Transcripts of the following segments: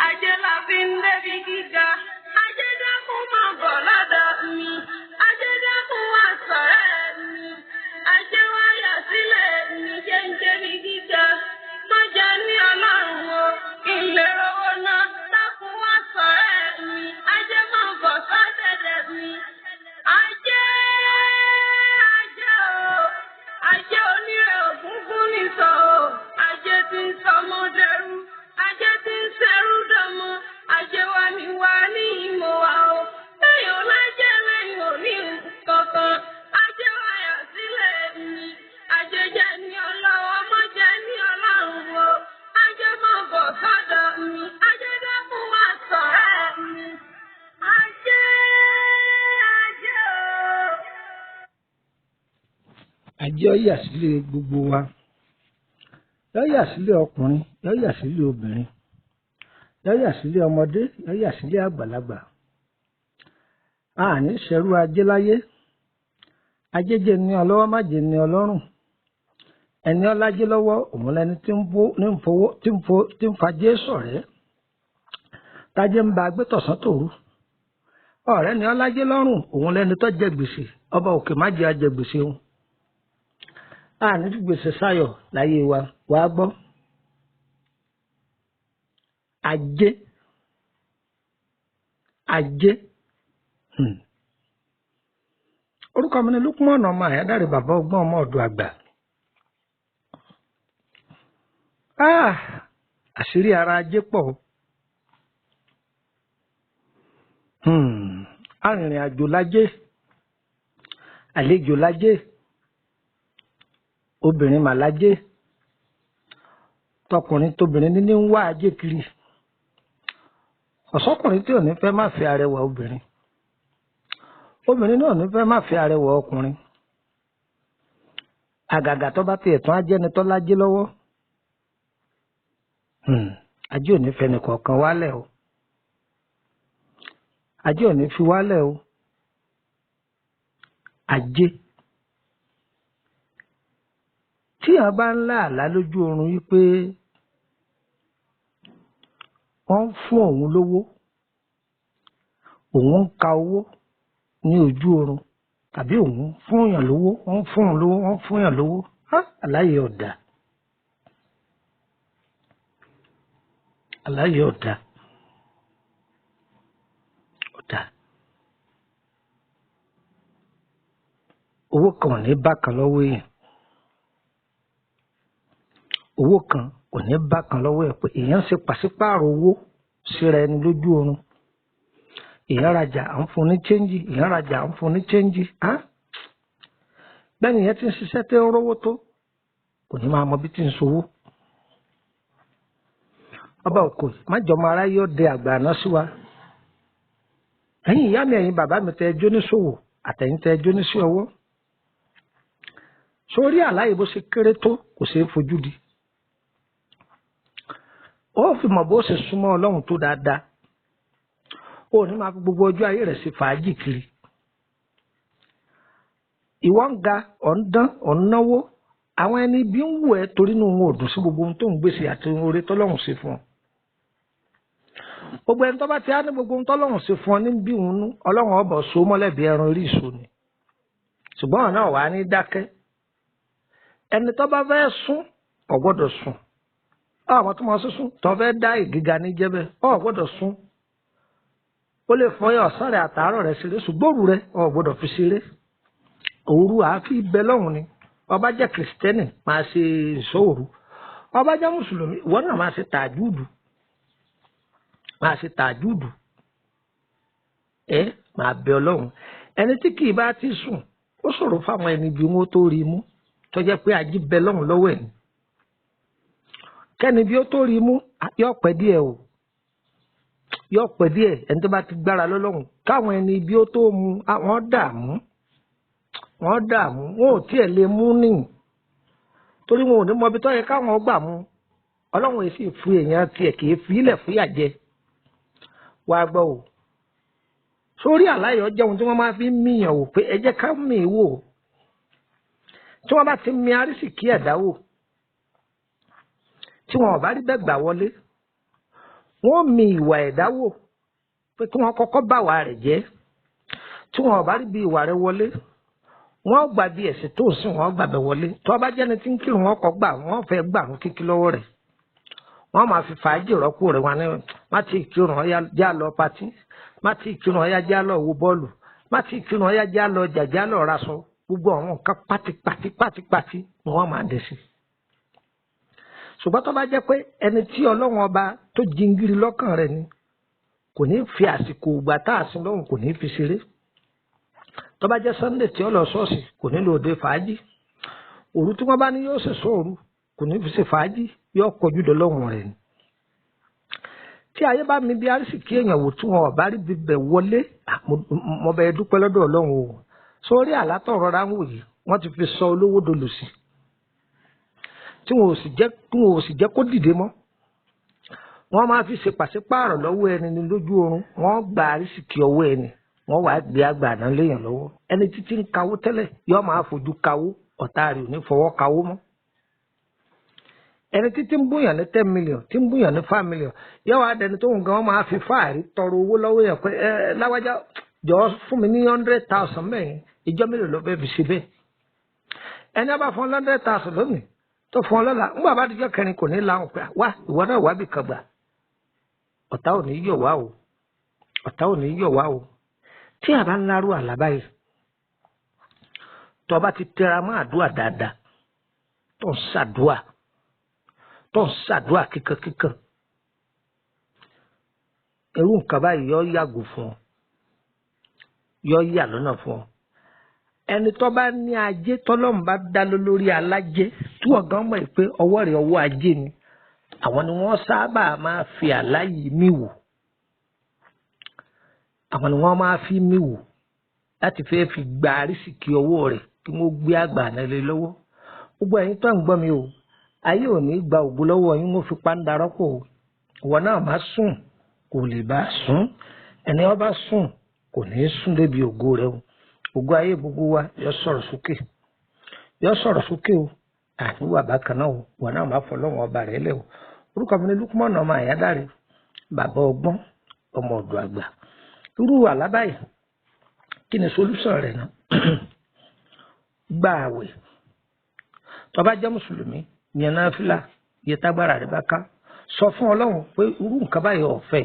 ajé la fi ń débi gíga. Ajé dákun máa bọ̀ lọ́dọ̀ mi. Ajé dákun wá sọ̀rẹ́ mi. Ajé wáyà sílẹ̀ mi jẹ́ ń débi gíga. Má jẹ́ ní ọlọ́run o, ilé owó náà dákun wá sọ̀rẹ́ mi. Ajé máa bọ̀ sọ́dẹ̀dẹ̀ mi. Ajé o, ajé onírè ògúngún nìsọ̀ o. Ajé tí ń sọmọ dẹrú, ajé tí ń ṣẹrú dọmọ. Ajé wa ni wà ní ìmọ̀ wa o. Lẹ́yìn ò lájẹ́ lẹ́yìn ò ní kankan. Ajé wáyà sílẹ̀ mi. Ajé jẹ́ ní ọlọ́wọ́, má jẹ́ ní ọlọ́run o. Ajé máa bọ̀ sọ́dọ̀ mi. Ajé dákun wá sọ̀rẹ́ mi. Ajé o. Ajé ó yà sílé gbogbo wa. Yó yà sílé ọkùnrin, yó yà sílé obìnrin, yó yà sílé ọmọdé, yó yà sílé àgbàlagbà. A ní ṣẹrú ajé láyé. Ajé jẹ́ ní ọlọ́wọ́, má jẹ́ ní ọlọ́rùn. Ẹni ọlájé lọ́wọ́ òun lẹni tí ń fajé ṣọ̀rẹ́. Tájé ń ba agbé tọ̀sán tòru. Ọ̀rẹ́ ni ọlájé lọ́rùn òun lẹni tó jẹ gbèsè. Ọba òkè má jẹ́ ajẹ gbèsè òun. A ní fi gbèsè sáyọ̀ láyé wa wàá gbọ́. Ajé. Orúkọ mi ni Lukman ọmọ Àyádáre bàbá ọgbọ́n ọmọ ọ̀dọ̀ àgbà. Àṣírí ara ajé pọ̀. Arìnrìn àjò lájé, àlejò lájé, obìnrin mà lájé, tọkùnrin tóbìnrin ní ń wá ajé kiri. Ọ̀sọ́kùnrin tí ò ní fẹ́ má fẹ́ arẹwà obìnrin, obìnrin náà ò ní fẹ́ má fẹ́ arẹwà ọkùnrin. Àgàgà tó bá ti ẹ̀tàn ajẹ́ni tó lájé lọ́wọ́. Ajé ò ní fẹ́ nìkọ̀ọ̀kan wálẹ̀ o. Ajé ò ní fi wálẹ̀ o. Ajé. Tí a bá ń lá àlá lójú oorun wípé wọ́n ń fún òun lówó, òun ń ka owó ní ojú oorun, tàbí òun fún èèyàn lówó, wọ́n ń fún òun lówó, wọ́n ń fún èèyàn lówó, àláyé ọ̀dà. Àláyé ọ̀dà. Owó kan ò ní bákan lọ́wọ́ èèyàn. Owó kan kò ní bákan lọ́wọ́ ẹ̀ pé èèyàn ṣe pàṣípààrọ̀ owó síra ẹni lójú oorun. Èèyàn rajà à ń fún ní chẹ́ńjì, èèyàn rajà à ń fún ní chẹ́ńjì. Bẹ́ẹ̀ni ìyẹn ti ń ṣiṣẹ́ tí ń rówó tó, kò ní máa mọ bí tí ń sowó. Ọba òkò májọmọ aráyé ọdẹ àgbà àná sí wa. Ẹ̀yin ìyá mi, ẹ̀yin bàbá mi tẹ ẹjọ́ níṣòwò, àtẹ̀yin tẹ ẹjọ́ níṣẹ́ ọwọ́. Sórí àláyé bó ṣe kéré tó kò ṣeé fojú di. Ó fi mọ̀ bó ṣe súnmọ́ Ọlọ́run tó dáadáa. Ó ní máa fi gbogbo ọjọ́ ayé rẹ̀ ṣe fàájì kiri. Ìwọ ń ga, ọ̀ ń dán, ọ̀ ń náwó. Àwọn ẹni bí ń wù ẹ́ torí inú wọn ò dùn sí gbogbo ohun tó ń gbèsè àti oore tọ́lọ́run ṣe fún ọ. Gbogbo ẹni tó bá ti á ní gbogbo ohun tọ́lọ́run ṣe fún ọ ní bí òun nú, Ọlọ́run ọbọ̀ so mọ́lẹ̀ bí ẹran orí ìṣó ni. Ṣùgbọ́n ọ̀nà wà ní dákẹ́. Ẹni tó bá fẹ́ sún ò gbọ́dọ̀ sùn. Àwọn tó máa sún tó fẹ́ dá ìgíga ní jẹ́bẹ̀ ò gbọ́dọ̀ sún. Ó lè fọyọ́ ọ̀sán rẹ̀ àtàárọ̀ rẹ̀ ṣeré, ṣùgbọ́n òru rẹ̀ ò gbọ́dọ̀ fi ṣeré. Òru àáfi bẹ lọ́hùn ni. Ọba jẹ́ kìrìsìtẹ́nì máa ṣe ìṣòro. Ọba jẹ́ mùsùlùmí ìwọ náà máa ṣe tàjúùdù. Máa ṣe tàjúùdù. Máa bẹ Ọlọ́run. Ẹni tí kì í bá ti sùn ó ṣòro fáwọn ẹni bí wọn tó rí mú tó jẹ́ pé ají bẹ lọ́hùn lọ́wọ́ ẹ̀ ni. Kẹ́ni bí ó tó rí mú yóò pẹ́ díẹ̀ o. Yóò pẹ́ díẹ̀ ẹni tó bá ti gbára lọ́lọ́hùn. Káwọn ẹni bí ó tó mu wọ́n dààmú. Wọ́n dààmú, wọn ò tiẹ̀ lè mú nìyí. Torí wọn ò ní mọ ibi tó yẹ káwọn gbà mú. Ọlọ́run èsì fún èèyàn tiẹ̀ kì í fi ilẹ̀ fúyà jẹ. Wàá gbọ́ o. Sórí àláyé ọjọ́ ohun tí wọ́n máa fi ń míyàn wò pé ẹ jẹ́ ká mí wò. Tí wọ́n bá ti mi arísìkí ẹ̀dá wò, tí wọn ò bá rí bẹ́ẹ̀ gbà wọlé, wọ́n mi ìwà ẹ̀dá wò pé kí wọ́n kọ́kọ́ bá wà rẹ̀ jẹ́ tí wọ́n bá rí bí ìwà rẹ̀ wọlé wọ́n gbà bí ẹ̀sìn tó sìn wọ́n gbà bẹ̀ wọlé tó bá jẹ́ni tí ń kírun wọn kọ́ gbà wọ́n fẹ́ gbà ń kíkí lọ́wọ́ rẹ̀ wọ́n máa fi fàájì rọ́pò rẹ̀ wọn ní má ti kírun ọ̀yá já lọ patí má ti kírun ọ̀yá já lọ wo bọ́ọ̀lù má ti kírun ọ̀yá já lọ jàjá lọ raṣọ gbogbo àwọn nǹkan pátipátí ni wọ́n máa dẹ̀ sí. ṣùgbọ́n tó bá jẹ́ pé ẹni tí Ọlọ́run ọba tó jingiri lọ́kàn rẹ̀ ni kò ní fi àsìkò ìgbà tá a sin lọ́run kò ní fi ṣeré tó bá jẹ́ Sunday tí ó lọ ṣọ́ọ̀ṣì kò ní lọ òde fàájì òru tí wọ́n bá ní yóò ṣe sóòru kò ní fi ṣe fàájì yóò kọjú dọlọ́run rẹ̀ ni. tí ayé bá mi bí arísìkí èèyàn wò tí wọn ò bá rí bíbẹ̀ wọlé mo bẹ̀ dúpẹ́ lọ́dọ̀ Ọlọ́run o sórí àlátọ̀ rọra ń wò yìí wọ́n ti fi sọ olówó dolòṣì tí wọn ò sì jẹ́ kó dìde mọ́ wọ́n máa fi ṣe pàṣípààrọ̀ lọ́wọ́ ẹni ní lójú oorun wọ́n gba arísìkí ọwọ́ ẹni wọ́n wàá gbé àgbà náà léèyàn lọ́wọ́ ẹni títí ń kawó tẹ́lẹ̀ yóò máa fojú kawó ọ̀tá rẹ̀ ò ní fọwọ́ kawó mọ́ ẹni títí ń búyàn ní 10 million tí ń búyàn ní 5 million yóò wá dẹni tó ń gan wọ́n máa fi fáàrí tọrọ owó lọ́wọ́ yẹn pé láwájá jọ fún mi ní 100,000 mẹ́rin ìjọ mélòó ló fẹ́ fi ṣe bẹ́ẹ̀ ẹni bá fún 100,000 lónìí tó fún ọ lọ́la ńgbà bá dijọ́ kẹrin kò ní láwọn pé wá ìwọ náà wá bì kan gbà ọ̀tá ò ní yọ̀ wá o ọ̀tá ò ní yọ̀ wá o tí a bá ń lárú àlá báyìí tó bá ti tẹra mọ́ àdúrà dáadáa tó ń ṣàdúrà kíkankíkan irú nǹkan báyìí yọ yàgò fún ọ yọ yà lọ́nà fún ọ ẹni tó bá ní ajé tọ́lọ́run bá dá lórí alájẹ tí wọ́n gan mọ̀ pé ọwọ́ rẹ̀ ọwọ́ ajé ni àwọn ni wọ́n sábà máa fi àlá yìí mí wò àwọn ni wọ́n máa fi mí wò láti fẹ́ fi gba àrísìkí ọwọ́ rẹ̀ kí wọ́n gbé àgbà náà lé lọ́wọ́ gbogbo ẹ̀yin tó ń gbọ́ mi o ayé ò ní gba ògbó lọ́wọ́ yín wọ́n fi pàǹdà rọ́pò ìwọ náà má sùn kò lè bá sùn ẹni ó bá sùn kò ní sùn débi ògo rẹ̀ o ògo ayé gbogbo wa yọ sọ̀rọ̀ sókè o àníwà bákan náà o ìwọ náà má fọlọ́wọ́n ọba rẹ̀ lẹ̀ o orúkọ mi ní Lukman ọmọ Àyádáre bàbá ọgbọ́n ọmọ ọ̀dọ̀ àgbà irú àlábáyé kí ni solúsàn rẹ̀ náà gba àwẹ̀ tó bá jẹ́ mùsùlùmí yẹn náfìlà yẹ tágbára rẹ̀ bá ká sọ fún Ọlọ́run pé irú nǹkan báyìí ọ̀fẹ́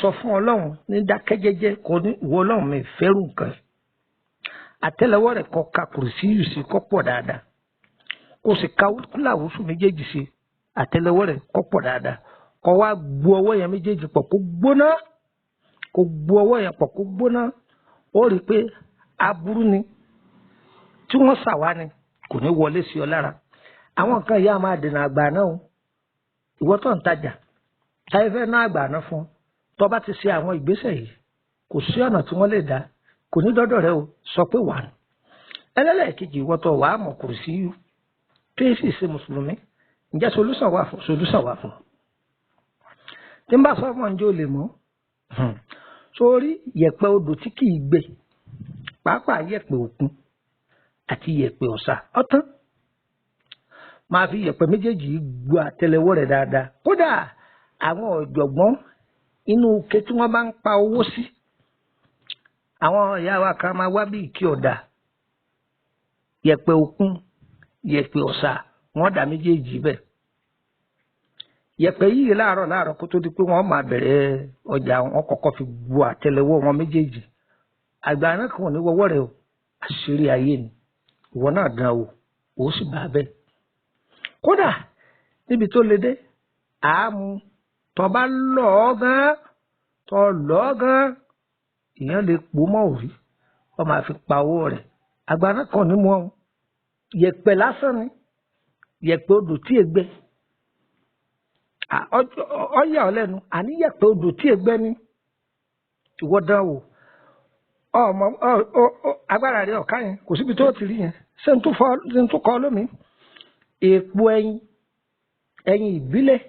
sọ fún Ọlọ́run ní dákẹ́jẹ́jẹ́ kò ní ìwọ Ọlọ́run mi fẹ́rù nǹkan àtẹ́lẹwọ́ rẹ̀ kọ ka kùrùsí yìí sí kọ́ pọ̀ dáadáa kó sì ka kúláwùsù méjèèjì sí àtẹ́lẹwọ́ rẹ̀ kọ́ pọ̀ dáadáa kọ́ wá gbó ọwọ́ yẹn méjèèjì pọ̀ kó gbóná kó gbó ọwọ́ yẹn pọ̀ kó gbóná ó rí i pé aburú ni tí wọ́n ṣàwá ni kò ní wọlé sí ọ lára àwọn nǹkan ìyá máa dènà àgbà náà o ìwọ tó ń tajà táyé fẹ́ ná àgbà náà fún ọ tó bá ti ṣe àwọn ìgbésẹ̀ yìí kò sí ọ̀nà tí wọ́n lè dá kò ní dọ́dọ̀ rẹ o sọ pé wà ní ẹlẹ́lẹ́kejì ìwọ tó wàá mọ̀ kò sí yú tó yẹ sì ṣe mùsùlùmí ǹjẹ́ solúsàn wà fún tí n bá sọ fún ọ̀njẹ́ ò lè mọ́ sórí yẹ̀pẹ̀ odò tí kì í gbẹ pàápàá yẹ̀pẹ̀ òkun àti yẹ̀pẹ̀ ọ̀sà ọ̀tán máa fi yẹ̀pẹ̀ méjèèjì gbó àtẹ́lẹwọ́ rẹ̀ dáadáa kódà àwọn ọ̀jọ̀gbọ́n inú ike tí wọ́n bá ń pa owó sí àwọn ìyá wa kan máa wá bí ìkí ọ̀dà yẹ̀pẹ̀ òkun yẹ̀pẹ̀ ọ̀sà wọ́n dà méjèèjì bẹ́ẹ̀ yẹ̀pẹ̀ yìí láàárọ̀ kó tó di pé wọ́n máa bẹ̀rẹ̀ ọjà wọn kọ́kọ́ fi gbó àtẹ́lẹwọ́ wọn méjèèjì àgbà náà kàn ní wọ́wọ́ rẹ̀ o àṣírí ayé ni ìwọ náà dán o ò sì bá bẹ́ẹ̀ kódà níbi tó le dé àámu tó bá lọ́ọ́ gan èèyàn lè pò mọ́ òrí wọ́n máa fi pa owó rẹ̀ àgbà náà kàn ní mọ́ yẹ̀pẹ̀ lásán ni yẹ̀pẹ̀ odò tí ègbẹ́ ọyà ọlẹ́nu àní yẹ̀pẹ̀ odò tí ègbẹ́ ni ìwọ dán o ọmọ agbára rẹ ọ̀ká yẹn kò síbi tó ti rí yẹn ṣé n tó kọ́ lómi èèpo ẹyin ìbílẹ̀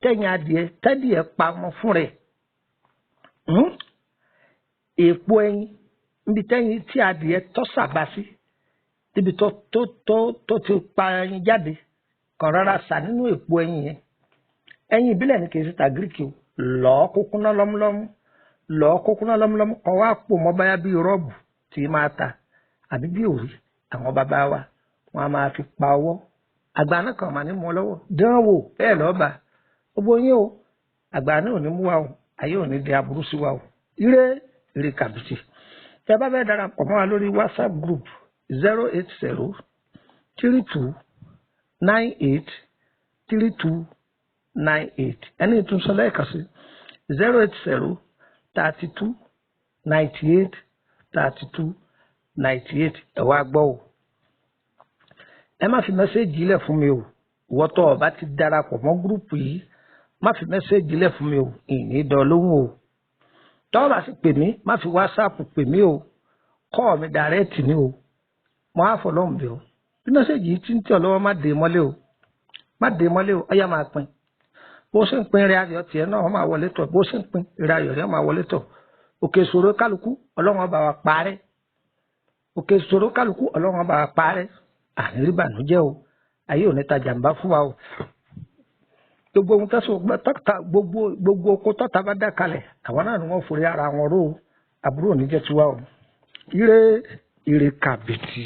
tẹ̀yìn adìẹ tẹ́dìẹ pamọ́ fún rẹ̀ èèpo ẹyin níbi tẹ́yìn tí adìẹ tọ́ sàbà sí níbi tó ti pa ẹyin jáde kàn rárá sà nínú èèpo ẹyin yẹn ẹyin ìbílẹ̀ ní kì í ṣe ta gíríkì o lọ́ọ́ kúkúná lọ́múlọ́mú kọ́ wá pò mọ́ báyá bí rọ́ọ̀bù tí máa ta àbí bí òrí àwọn bàbá wa wọn a máa fi pa ọwọ́ àgbà náà kàn máa ní mú ọ lọ́wọ́ dán wò bẹ́ẹ̀ lọ́ọ́ bá gbogbo yín o àgbà náà ò ní mú wa o ayé ò ní di aburú sí wa o ire kàbìtì tẹ bá fẹ́ darapọ̀ mọ́ wa lórí WhatsApp group 08032983298 ẹni ìtúnṣe lẹ́ẹ̀kan sí 08032983298 ẹ wá gbọ́ o ẹ má fi mẹ́sẹ́ẹ̀jì lẹ̀ fún mi o wọ́tọ̀ ọba ti darapọ̀ mọ́ gúrùpù yìí má fi mẹ́sẹ́ẹ̀jì lẹ̀ fún mi o ìní dán lóhùn o tọ́wọ́ bá sì pè mí má fi wásáàpù pè mí o kọ́ mi dàrẹ́ẹ̀tì ni o mo á fọ lọ́hùn bí o bí mẹ́sẹ́ẹ̀jì yìí ti ń tẹ̀ ọ́ lọ́wọ́ má dé mọ́lé o ọyá máa pin bó ṣe ń pin eré ayọ̀ tiẹ̀ náà wọ́n máa wọlé tọ̀ bó ṣe ń pin eré ayọ̀ rẹ̀ máa wọlé tọ̀ òkè ìṣòro kálukú ọlọ́run ọba wa parẹ́ òkè ìṣòro kálukú ọlọ́run ọba wa parẹ́ ànírí bànújẹ́ o ayé ò ní ta jàǹbá fún wa o gbogbo ohun tẹ́sán gbogbo oko tọ́ta bá dá kalẹ̀ àwọn náà ni wọ́n forí ara wọn ró o àbúrò níjẹ́ tiwa o ire kàbìtì.